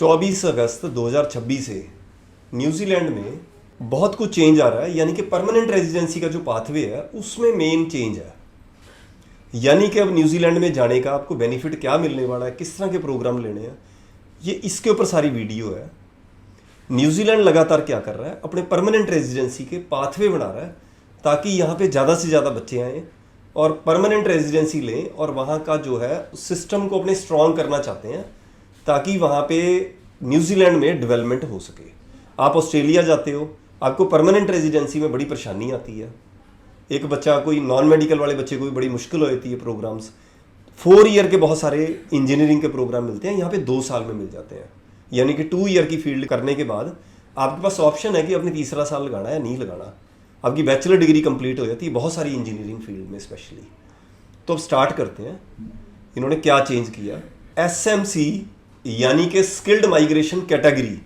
24 अगस्त 2026 से न्यूजीलैंड में बहुत कुछ चेंज आ रहा है। यानी कि परमानेंट रेजिडेंसी का जो पाथवे है उसमें मेन चेंज है। यानी कि अब न्यूजीलैंड में जाने का आपको बेनिफिट क्या मिलने वाला है, किस तरह के प्रोग्राम लेने हैं, ये इसके ऊपर सारी वीडियो है। न्यूजीलैंड लगातार क्या कर रहा है, अपने परमानेंट रेजिडेंसी के पाथवे बना रहा है ताकि यहाँ पे ज़्यादा से ज़्यादा बच्चे आएँ और परमानेंट रेजिडेंसी लें और वहाँ का जो है सिस्टम को अपने स्ट्रॉन्ग करना चाहते हैं ताकि वहाँ पे न्यूजीलैंड में डेवलपमेंट हो सके। आप ऑस्ट्रेलिया जाते हो, आपको परमानेंट रेजिडेंसी में बड़ी परेशानी आती है। एक बच्चा, कोई नॉन मेडिकल वाले बच्चे को भी बड़ी मुश्किल हो जाती है। प्रोग्राम्स 4 ईयर के बहुत सारे इंजीनियरिंग के प्रोग्राम मिलते हैं, यहाँ पे 2 साल में मिल जाते हैं। यानी कि 2 ईयर की फील्ड करने के बाद आपके पास ऑप्शन है कि अपने तीसरा साल लगाना है या नहीं लगाना। आपकी बैचलर डिग्री कंप्लीट हो जाती है बहुत सारी इंजीनियरिंग फील्ड में स्पेशली। तो अब स्टार्ट करते हैं, इन्होंने क्या चेंज किया। SMC यानी कि स्किल्ड माइग्रेशन कैटेगरी,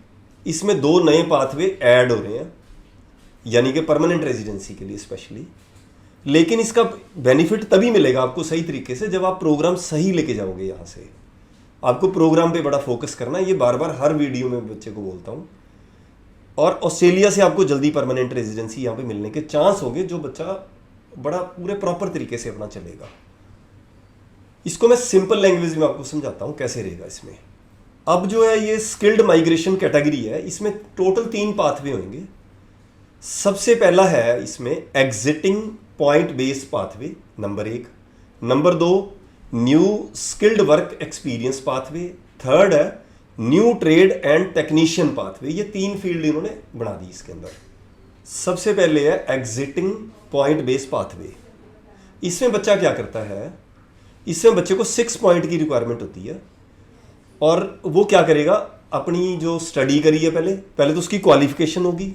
इसमें 2 नए पाथवे ऐड हो रहे हैं यानी कि परमानेंट रेजिडेंसी के लिए स्पेशली। लेकिन इसका बेनिफिट तभी मिलेगा आपको सही तरीके से जब आप प्रोग्राम सही लेके जाओगे। यहाँ से आपको प्रोग्राम पे बड़ा फोकस करना है, ये बार बार हर वीडियो में बच्चे को बोलता हूँ। और ऑस्ट्रेलिया से आपको जल्दी परमानेंट रेजिडेंसी यहाँ पे मिलने के चांस होंगे जो बच्चा बड़ा पूरे प्रॉपर तरीके से अपना चलेगा। इसको मैं सिंपल लैंग्वेज में आपको समझाता हूँ कैसे रहेगा इसमें। अब जो है ये स्किल्ड माइग्रेशन कैटेगरी है, इसमें टोटल 3 पाथवे होंगे। सबसे पहला है इसमें existing point based pathway, number 1। Number 2 new skilled work experience pathway. Third है new trade and technician pathway. ये 3 फील्ड इन्होंने बना दी इसके अंदर। सबसे पहले है एग्जिटिंग पॉइंट बेस्ड पाथवे। इसमें बच्चा क्या करता है, इसमें बच्चे को 6 पॉइंट की रिक्वायरमेंट होती है और वो क्या करेगा, अपनी जो स्टडी करी है पहले तो उसकी क्वालिफिकेशन होगी,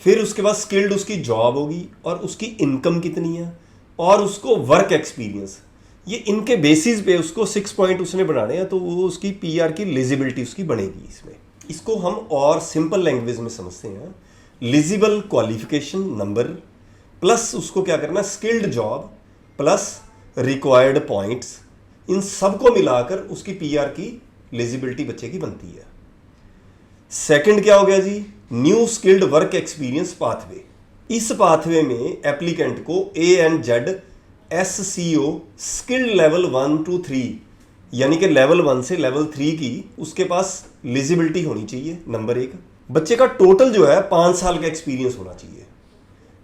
फिर उसके बाद स्किल्ड उसकी जॉब होगी और उसकी इनकम कितनी है और उसको वर्क एक्सपीरियंस। ये इनके बेसिस पे उसको 6 पॉइंट उसने बनाने हैं, तो वो उसकी PR की एलिजिबिलिटी उसकी बनेगी इसमें। इसको हम और सिंपल लैंग्वेज में समझते हैं, एलिजिबल क्वालिफिकेशन नंबर प्लस उसको क्या करना, skilled job plus required points, इन सबको मिलाकर उसकी PR की एलिजिबिलिटी बच्चे की बनती है। सेकंड क्या हो गया जी, new skilled work experience pathway. इस पाथवे में एप्लीकेंट को ANZ SCO skilled level 1 to 3 यानी कि लेवल 1 से लेवल 3 की उसके पास एलिजिबिलिटी होनी चाहिए। नंबर 1, बच्चे का टोटल जो है 5 साल का एक्सपीरियंस होना चाहिए।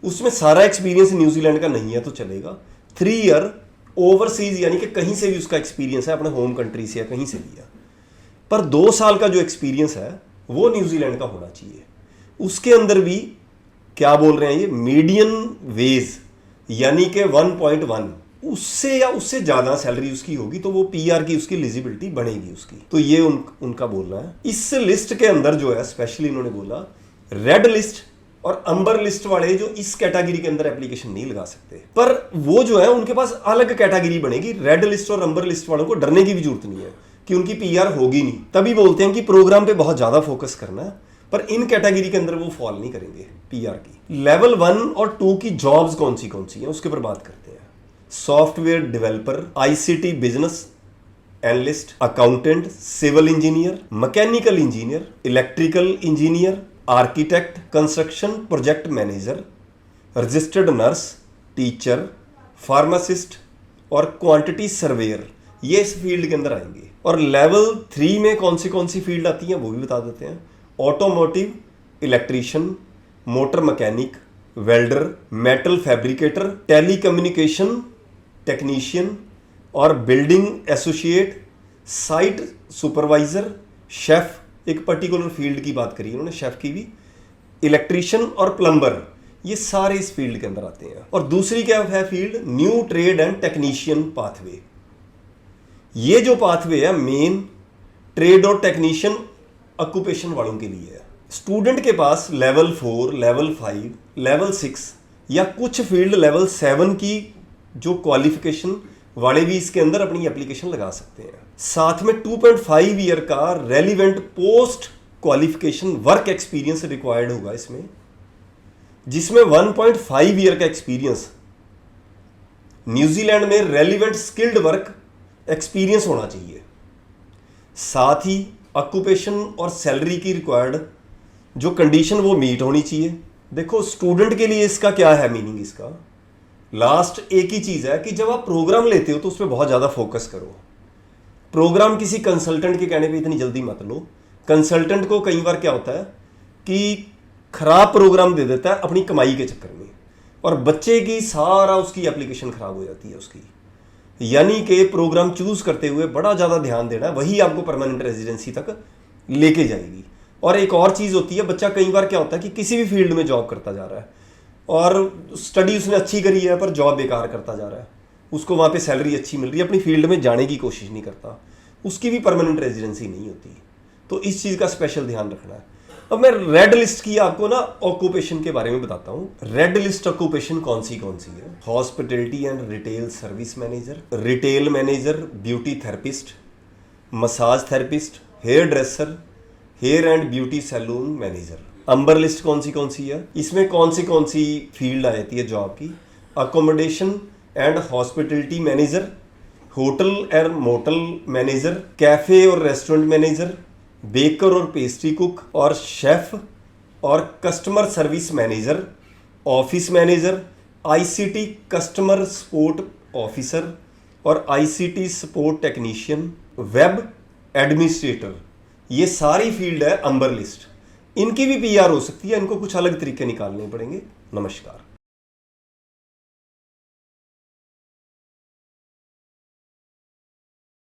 उसमें सारा एक्सपीरियंस न्यूजीलैंड का नहीं है तो चलेगा। 3 ईयर ओवरसीज यानी कि कहीं से भी उसका एक्सपीरियंस है, अपने होम कंट्री से या कहीं से भी है, पर 2 साल का जो एक्सपीरियंस है वो न्यूजीलैंड का होना चाहिए। उसके अंदर भी क्या बोल रहे हैं ये, मीडियन वेज यानी कि 1.1, उससे या उससे ज़्यादा सैलरी उसकी होगी तो वो PR की उसकी एलिजिबिलिटी बनेगी उसकी। तो ये उनका बोलना है। इस लिस्ट के अंदर जो है स्पेशली इन्होंने बोला रेड लिस्ट और अंबर लिस्ट वाले जो इस कैटेगरी के अंदर एप्लीकेशन नहीं लगा सकते, पर वो जो है उनके पास अलग कैटेगरी बनेगी। रेड लिस्ट और अंबर लिस्ट वालों को डरने की भी जरूरत नहीं है कि उनकी PR होगी नहीं। तभी बोलते हैं कि प्रोग्राम पे बहुत ज़्यादा फोकस करना है, पर इन कैटेगरी के अंदर वो फॉल नहीं करेंगे PR की। लेवल 1 और 2 की जॉब्स कौन सी हैं उसके ऊपर बात करते हैं। Software developer, ICT business analyst, accountant, civil engineer, mechanical engineer, electrical engineer, architect, construction project manager, registered nurse, teacher, pharmacist और क्वांटिटी सर्वेयर, ये इस फील्ड के अंदर आएंगे। और लेवल 3 में कौन सी फील्ड आती हैं वो भी बता देते हैं। Automotive, electrician, motor mechanic, welder, metal fabricator, telecommunication technician और building associate, site supervisor, chef, एक पर्टिकुलर फील्ड की बात करी उन्होंने, शेफ की भी, इलेक्ट्रीशियन और प्लम्बर, ये सारे इस फील्ड के अंदर आते हैं। और दूसरी क्या है field, new trade and technician pathway. ये जो पाथवे है मेन ट्रेड और टेक्नीशियन ऑक्यूपेशन वालों के लिए है। स्टूडेंट के पास लेवल 4, लेवल 5, लेवल 6 या कुछ फील्ड लेवल 7 की जो क्वालिफिकेशन वाले भी इसके अंदर अपनी एप्लीकेशन लगा सकते हैं। साथ में 2.5 ईयर का relevant post qualification work experience required होगा इसमें, जिसमें 1.5 ईयर का एक्सपीरियंस न्यूजीलैंड में रेलिवेंट स्किल्ड वर्क एक्सपीरियंस होना चाहिए। साथ ही ऑक्यूपेशन और सैलरी की रिक्वायर्ड जो कंडीशन वो मीट होनी चाहिए। देखो स्टूडेंट के लिए इसका क्या है मीनिंग, इसका लास्ट एक ही चीज़ है कि जब आप प्रोग्राम लेते हो तो उस पर बहुत ज़्यादा फोकस करो। प्रोग्राम किसी कंसल्टेंट के कहने पे इतनी जल्दी मत लो। कंसल्टेंट को कई बार क्या होता है कि खराब प्रोग्राम दे देता है अपनी कमाई के चक्कर में, और बच्चे की सारा उसकी एप्लीकेशन खराब हो जाती है उसकी। यानी कि प्रोग्राम चूज करते हुए बड़ा ज़्यादा ध्यान देना, वही आपको परमानेंट रेजिडेंसी तक लेके जाएगी। और एक और चीज़ होती है, बच्चा कई बार क्या होता है कि किसी भी फील्ड में जॉब करता जा रहा है और स्टडी उसने अच्छी करी है पर जॉब बेकार करता जा रहा है, उसको वहाँ पे सैलरी अच्छी मिल रही है, अपनी फील्ड में जाने की कोशिश नहीं करता, उसकी भी परमानेंट रेजिडेंसी नहीं होती। तो इस चीज़ का स्पेशल ध्यान रखना है। अब मैं रेड लिस्ट की आपको ना ऑक्यूपेशन के बारे में बताता हूँ। रेड लिस्ट ऑक्यूपेशन कौन सी है? Hospitality and retail service manager, retail manager, beauty therapist, massage therapist, hair dresser, hair and beauty salon manager. Amber list कौन सी है? इसमें कौन सी फील्ड आ जाती है जॉब की? Accommodation and hospitality manager, hotel and motel manager, cafe और restaurant manager, baker और पेस्ट्री कुक और शेफ, और customer service manager, office manager, ICT customer support officer और ICT support technician, web administrator. ये सारी फील्ड है अंबर list. इनकी भी पीआर हो सकती है, इनको कुछ अलग तरीके निकालने पड़ेंगे। नमस्कार।